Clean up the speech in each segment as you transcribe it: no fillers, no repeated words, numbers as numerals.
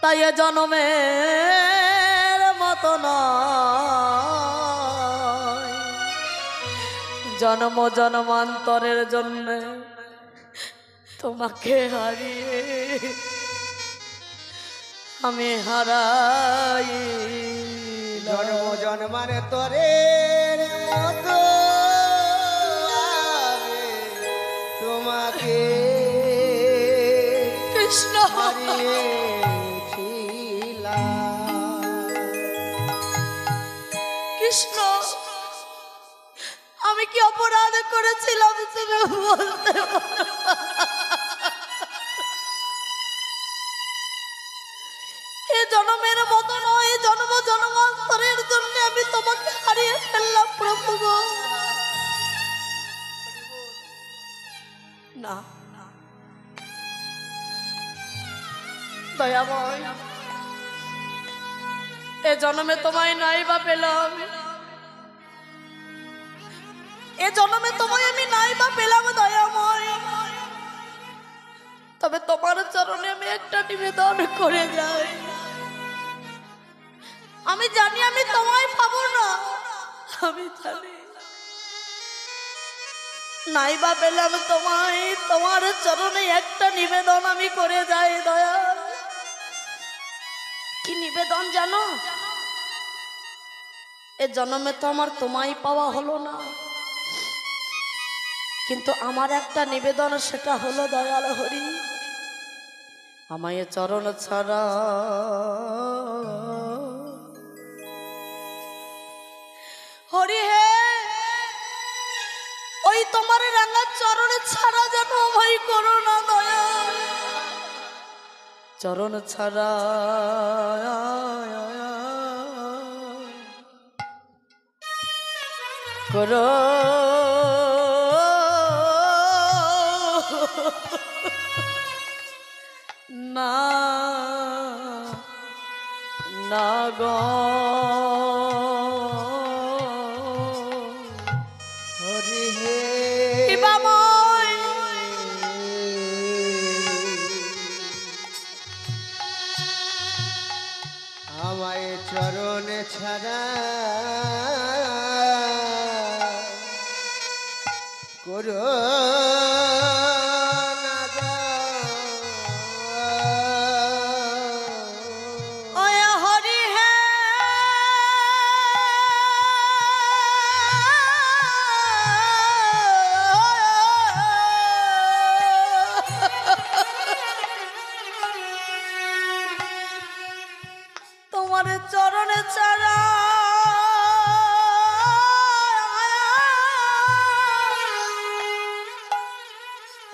তাই এ জনমের মতো নয়, জন্ম জন্মান্তরের জন্য তোমাকে হারিয়ে আমি হারাই। জন্ম জন্মান্তরের মতো তোমাকে কৃষ্ণ কৃষ্ণ, আমি কি অপরাধ করেছিলাম তুমি বলতে এ জন্মের মতো নয়, জন্ম জন্মান্তরের জন্য আমি তোমাকে হারিয়ে ফেললাম প্রভু গো। না দয়াময়, এ জন্মে তোমায় নাই বা পেলাম, এ জন্মে তোমায় আমি নাই বা পেলাম দয়াময়, তবে তোমার চরণে আমি একটা নিবেদন করে যাই। আমি জানি আমি তোমায় পাবো না, আমি জানি নাই বা পেলাম তোমায়, তোমার চরণে একটা নিবেদন আমি করে যাই দয়া। কি নিবেদন জানো? এ জন্মে তো আমার তোমায় পাওয়া হলো না, কিন্তু আমার একটা নিবেদন, সেটা হলো দয়াল হরি আমায় চরণ ছাড়া হরি হে, ওই তোমার রাঙা চরণ ছাড়া যেন আমায় করো না দয়া। চরণ ছাড়া করো না না গো হরি হে বাময়, আমায় চরণ ছাড়া করো না গো। ওয় হরি হে তোমার চরণে ছাড়া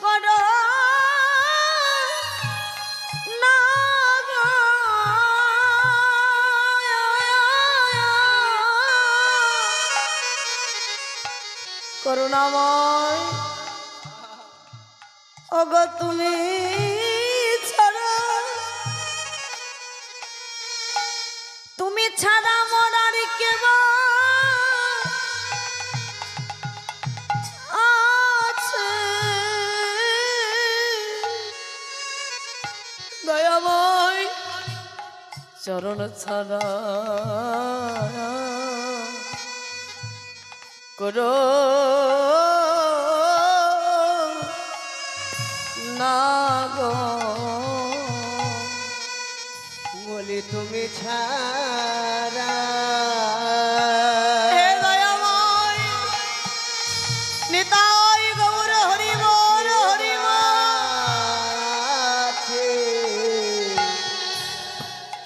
করো না গো। করুণাময় ওগো তুমি ছাড়া, তুমি ছাড়া মরার কেবা আছে দয়াময়, চরণ ছাড়া করো না গো। বলি তুমি ছাড়া হে দয়াময় নিতাই গৌর হরি বল হরি আছে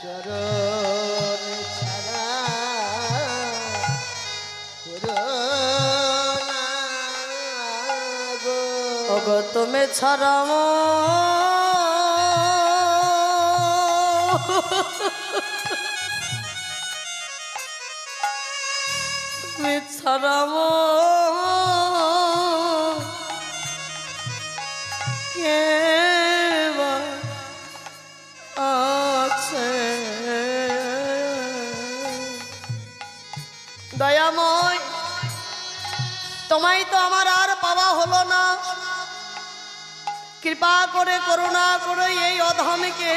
চরণ ছাড়া করো না গো। ওগো তুমি ছাড়া তুমি ছাড়া কে বা আছে দয়াময়, তোমায় তো আমার আর পাওয়া হলো না, কৃপা করে করুণা করে এই অধমকে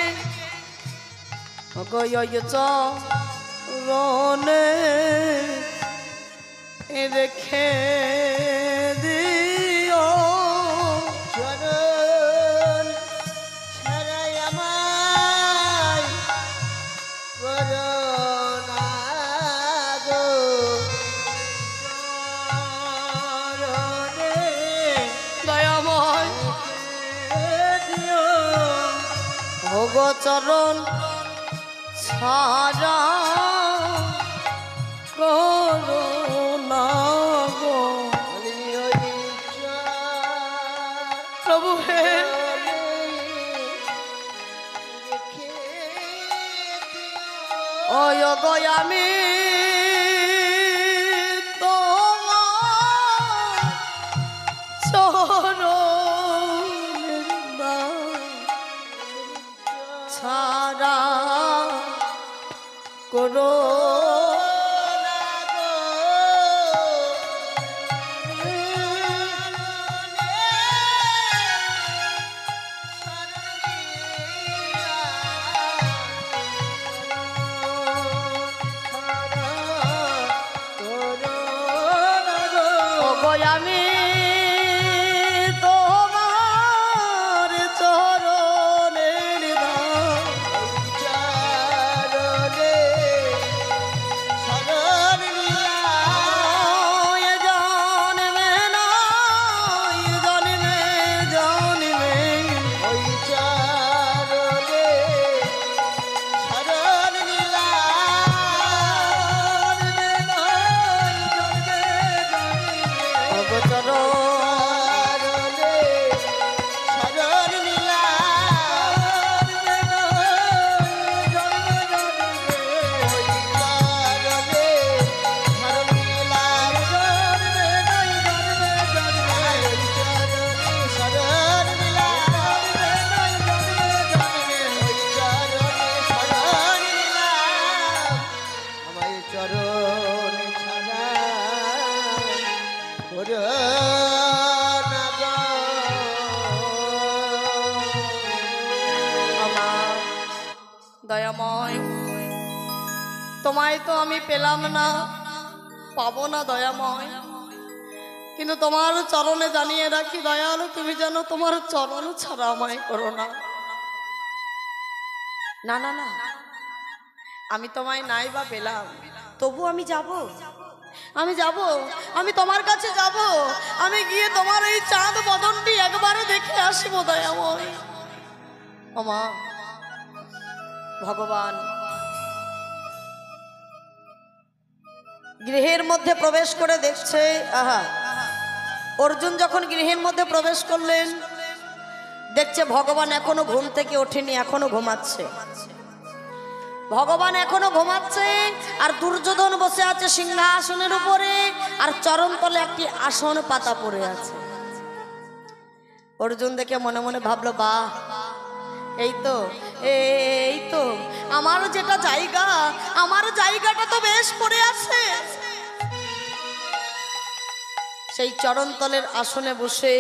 চরণে রেখে দিও চরণ ছাড়াই আমায় করো না গো চরণে দয়াময় দিও ভোগ চরণ ছাড়া করো না গো প্রভু হে ওই গো আমি তোমার চরণের দান ছাড়া করো আমি তোমার চরণের দান জন্মে নয় জন্মে জন্মে চরণ ছাড়া করো না গো আমার দয়াময় তোমায় তো আমি পেলাম না পাবো না দয়াময় কিন্তু তোমার চরণে জানিয়ে রাখি দয়ালু তুমি যেন তোমার চরণ ছাড়া আমায় করো না না না না আমি তোমায় নাই বা পেলাম তবু আমি যাব আমি তোমার কাছে যাব আমি গিয়ে তোমার এই চাঁদ বদনটি একবারে দেখে আসবো দয়াময় ওমা ভগবান গৃহের মধ্যে প্রবেশ করে দেখছে আহা অর্জুন যখন গৃহের মধ্যে প্রবেশ করলেন দেখছে ভগবান এখনো ঘুম থেকে ওঠেনি এখনো ঘুমাচ্ছে ভগবান এখনো ঘুমাচ্ছে আর দুর্যোধন বসে আছে সিংহাসনের উপরে আর চরণতলে একটি আসন পাতা পড়ে আছে অর্জুন দেখে মনে মনে ভাবলো বাহ এই তো আমার যেটা জায়গা আমার জায়গাটা তো বেশ পড়ে আছে সেই চরণতলের আসনে বসে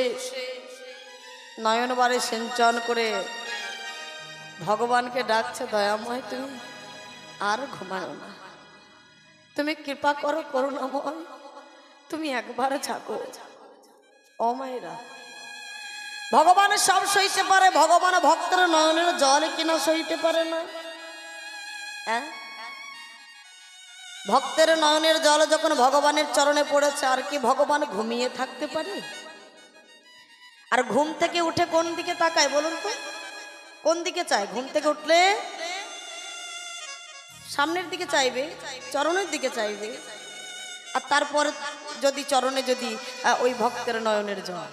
নয়নবারে সিঞ্চন করে ভগবানকে ডাকছে দয়াময় তুমি আর ঘুমাও না তুমি কৃপা করো করুণাময় তুমি একবার থাকো ও মায়েরা ভগবান সব সইতে পারে ভগবান ভক্তের নয়নের জল কিনা সইতে পারে না ভক্তের নয়নের জল যখন ভগবানের চরণে পড়েছে আর কি ভগবান ঘুমিয়ে থাকতে পারে আর ঘুম থেকে উঠে কোন দিকে তাকায় বলুন তো কোন দিকে চায় ঘুম থেকে উঠলে সামনের দিকে চাইবে চরণের দিকে চাইবে আর তারপর যদি চরণে যদি ওই ভক্তের নয়নের জল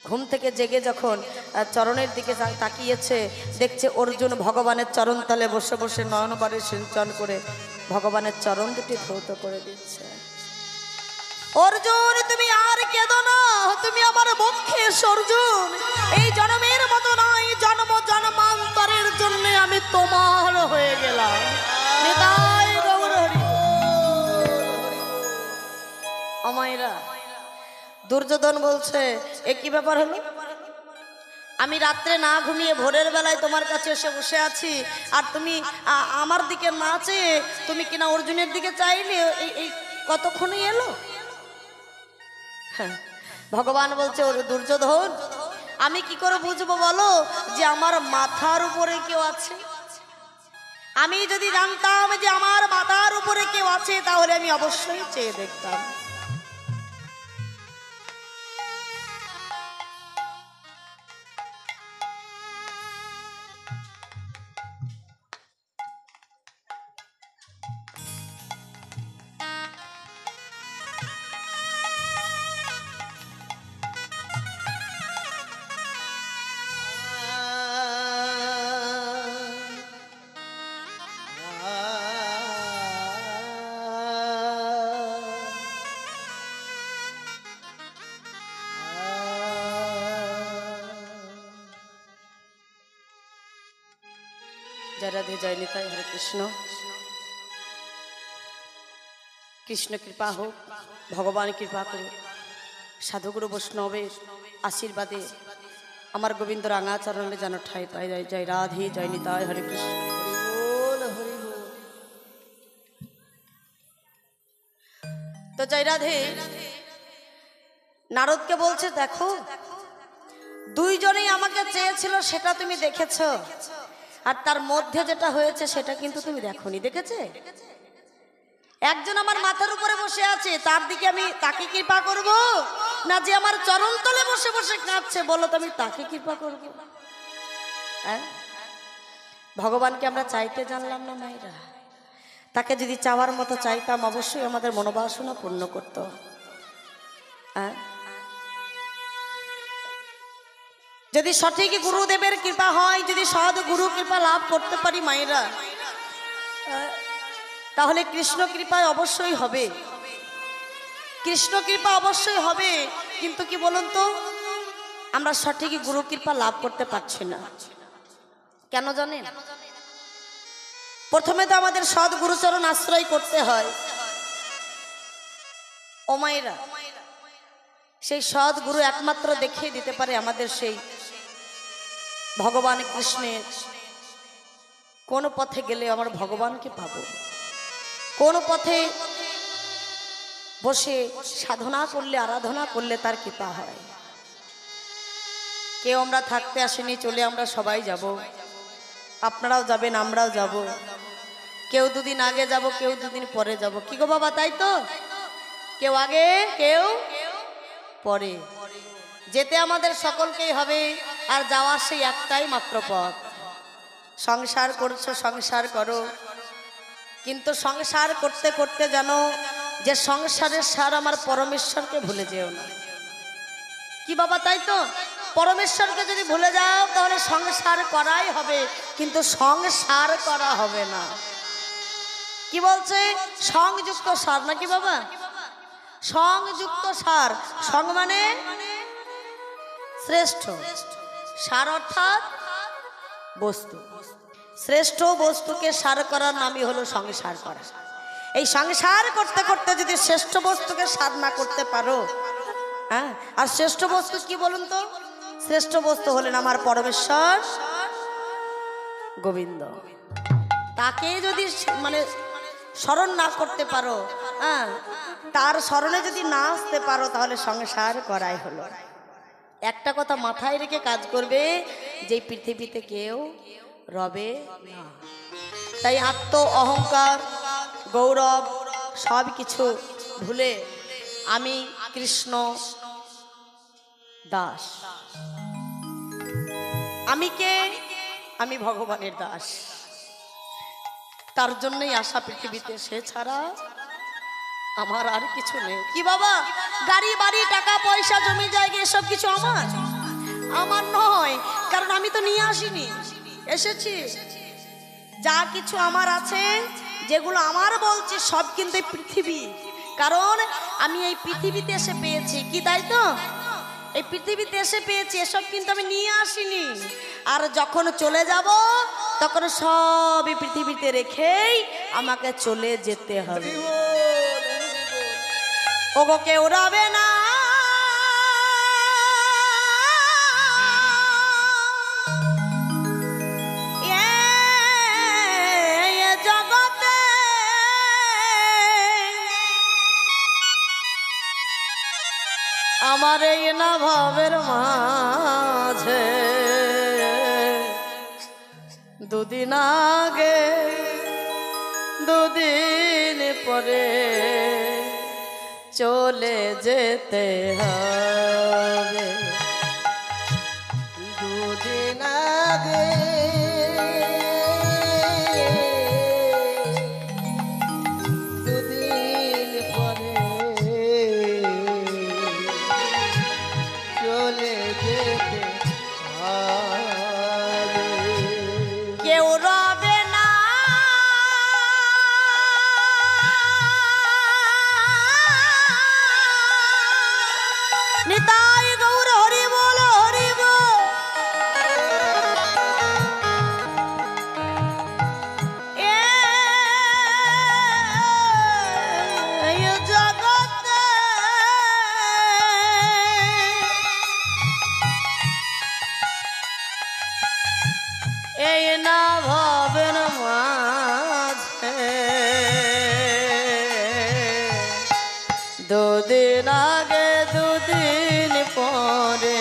ঘুম থেকে জেগে যখন চরণের দিকে তাকিয়েছে দেখছে অর্জুন ভগবানের চরণতলে বসে বসে নয়নবারে সিঞ্চন করে ভগবানের চরণ দুটি ধৌত করে দিচ্ছে অর্জুন তুমি আর কেঁদো না তুমি আমার বক্ষে অর্জুন এই জন্মের মতো নয় জন্ম জন্মান্তরের জন্য আমি তোমার হয়ে গেলাম নিতাই গৌর হরি অমায়রা দুর্যোধন বলছে এ কি ব্যাপার হলো আমি রাত্রে না ঘুমিয়ে ভোরের বেলায় তোমার কাছে এসে বসে আছি, আর তুমি আমার দিকে না চেয়ে তুমি কিনা অর্জুনের দিকে চাইলে এই কতক্ষণই এলো। হ্যাঁ, ভগবান বলছে ওর দুর্যোধন, আমি কি করে বুঝবো বলো যে আমার মাথার উপরে কেউ আছে? আমি যদি জানতাম যে আমার মাথার উপরে কেউ আছে তাহলে আমি অবশ্যই চেয়ে দেখতাম। जय राधे जय निताई हरे कृष्ण। कृष्ण कृपा हो, भगवान कृपा करो, साधुगुरु वैष्णवेर आशीर्वादे আমার গোবিন্দ রাঙা চরণে যেন ঠাঁই পাই যায়। জয় রাধে জয় নিতাই হরে কৃষ্ণ। তো জয় রাধে নারদকে বলছে, দেখো দুইজনেই আমাকে চেয়েছিল সেটা তুমি দেখেছো, আর তার মধ্যে যেটা হয়েছে সেটা কিন্তু তুমি দেখোনি। দেখেছে? একজন আমার মাথার উপরে বসে আছে, তার দিকে আমি তাকে কৃপা করব না যে আমার চরণ তলে বসে বসে কাঁদছে, বলো তো আমি তাকে কৃপা করব? হ্যাঁ, ভগবানকে আমরা চাইতে জানলাম না মায়েরা। তাকে যদি চাওয়ার মতো চাইতাম অবশ্যই আমাদের মনোবাসনা পূর্ণ করত। হ্যাঁ, যদি সঠিক গুরুদেবের কৃপা হয়, যদি সৎ গুরু কৃপা লাভ করতে পারি মায়েরা, তাহলে কৃষ্ণ কৃপায় অবশ্যই হবে, কৃষ্ণ কৃপা অবশ্যই হবে। কিন্তু কি বলুন তো, আমরা সঠিক গুরু কৃপা লাভ করতে পারছি না। কেন জানেন? প্রথমে তো আমাদের সৎ গুরুচরণ আশ্রয় করতে হয়। ও মায়েরা, সেই সৎ গুরু একমাত্র দেখিয়ে দিতে পারে আমাদের সেই ভগবান কৃষ্ণের কোন পথে গেলে আমার ভগবানকে পাবো, কোন পথে বসে সাধনা করলে আরাধনা করলে তার কৃপা হয়। কেউ আমরা থাকতে আসেনি, চলে আমরা সবাই যাব, আপনারাও যাবেন আমরাও যাব, কেউ দুদিন আগে যাব কেউ দুদিন পরে যাব। কি গো বাবা, তাই তো? কেউ আগে কেউ পরে, যেতে আমাদের সকলকেই হবে, আর যাওয়ার সেই একটাই মাত্র পথ। সংসার করছো সংসার করো, কিন্তু সংসার করতে করতে জানো যে সংসারের সার আমার পরমেশ্বরকে ভুলে যেও না। কি বাবা, তাই তো? পরমেশ্বরকে যদি ভুলে যাও তাহলে সংসার করাই হবে, কিন্তু সংসার করা হবে না। কি বলছে? সংযুক্ত সার নাকি বাবা? সংযুক্ত সার, সং মানে শ্রেষ্ঠ, সার অর্থাৎ বস্তু। শ্রেষ্ঠ বস্তুকে সার করার নামই হলো সংসার করা। এই সংসার করতে করতে যদি শ্রেষ্ঠ বস্তুকে সার না করতে পারো, হ্যাঁ, আর শ্রেষ্ঠ বস্তু কি বলুন তো? শ্রেষ্ঠ বস্তু হলেন আমার পরমেশ্বর গোবিন্দ। তাকে যদি মানে স্মরণ না করতে পারো, হ্যাঁ, তার স্মরণে যদি না আসতে পারো, তাহলে সংসার করাই হলো। একটা কথা মাথায় রেখে কাজ করবে, যে পৃথিবীতে কেউ রবে না। তাই আত্ম অহংকার গৌরব সব কিছু ভুলে আমি কৃষ্ণ দাস। আমি কে? আমি ভগবানের দাস। তার জন্যই আসা পৃথিবীতে, সে ছাড়া আমার আর কিছু নেই। কি বাবা, গাড়ি বাড়ি টাকা পয়সা জমি জায়গা এসব কিছু আমার আমার নয়, কারণ আমি তো নিয়ে আসিনি, এসেছি। যা কিছু আমার আছে, যেগুলো আমার বলছি সব কিন্তু এই পৃথিবী, কারণ আমি এই পৃথিবীতে এসে পেয়েছি। কি তাই তো? এই পৃথিবীতে এসে পেয়েছি, এসব কিন্তু আমি নিয়ে আসিনি। আর যখন চলে যাব তখন সবই পৃথিবীতে রেখেই আমাকে চলে যেতে হবে। ওগো কেউ রবে না, আমার এই না ভাবের মাঝে দুদিন আগে দুদিন পরে চলে যেতে হবে দুদিন আগে দুদিন পরে চলে যেতে হবে কেউ রবে না নিতাই গৌর হরি বল হরি বল এই জগতে এই না ভাবের মাঝে দুদিন আগে দুদিন পরে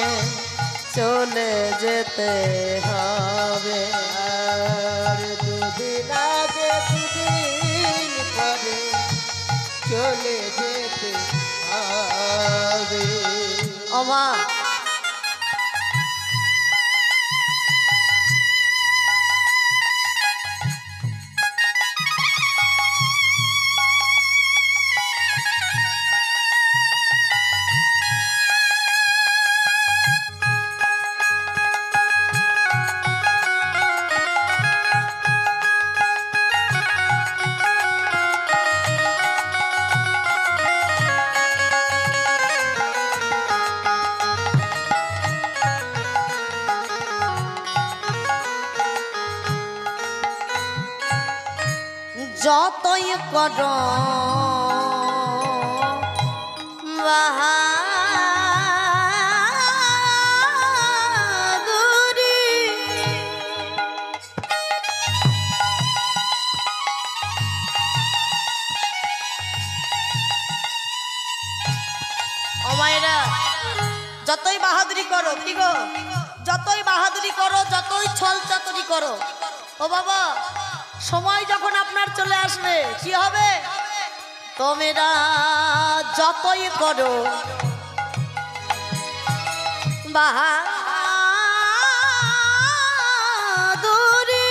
চলে যেতে হবে আর দুদিন আগে দুদিন পরে চলে যেতে হবে ওমা যতই কর বাহাদুরি ও মায়েরা যতই বাহাদুরি করো কি গো যতই বাহাদুরি করো যতই ছল চাতুরি করো ও বাবা সময় যখন আপনার চলে আসবে কি হবে তোমরা যতই করো বাহাদুরি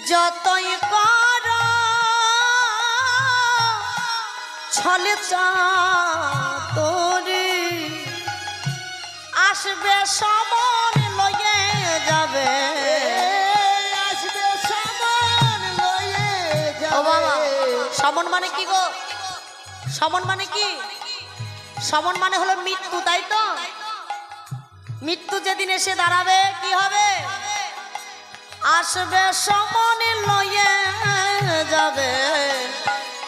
যতই করো ছলে চাতুরি আসবে সমন লয়ে যাবে আসবে সমান লয়ে ও বাবা যাবে সমন মানে কি গো সমন মানে কি সমন মানে হলো মৃত্যু তাই তো মৃত্যু যেদিন এসে দাঁড়াবে কি হবে আসবে সমনে লয়ে যাবে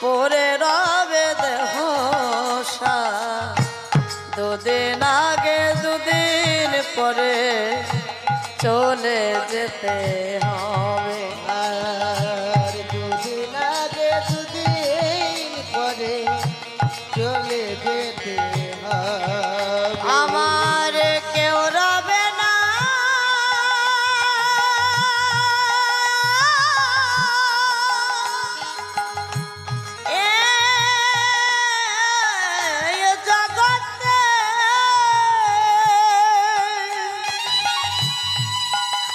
পরে রবে দেহ দুদিন আগে দুদিন পরে চলে যেতে হবে আর দুদিন আগে দুদিন পরে চলে যেতে হবে আমার কেউ রবে না এই জগতে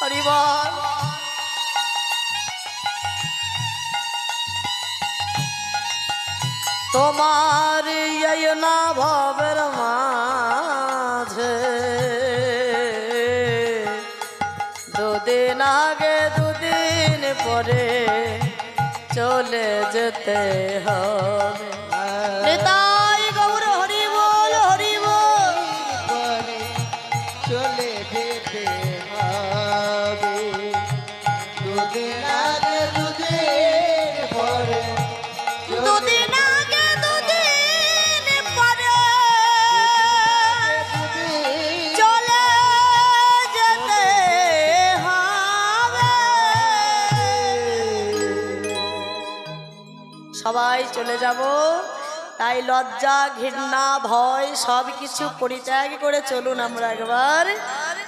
হরি বল তোমার এই না ভাবের মাঝে দুদিন আগে দুদিন পরে চলে যেতে হবে নিতাই গৌর হরি বল হরি বল পরে চলে যেতে হবে দুদিন আগে দুদিন পরে দুদিন আগে দুদিন পরে চলে যেতে সবাই চলে যাব। তাই লজ্জা ঘৃণা ভয় সব কিছু পরিত্যাগ করে চলুন আমরা একবার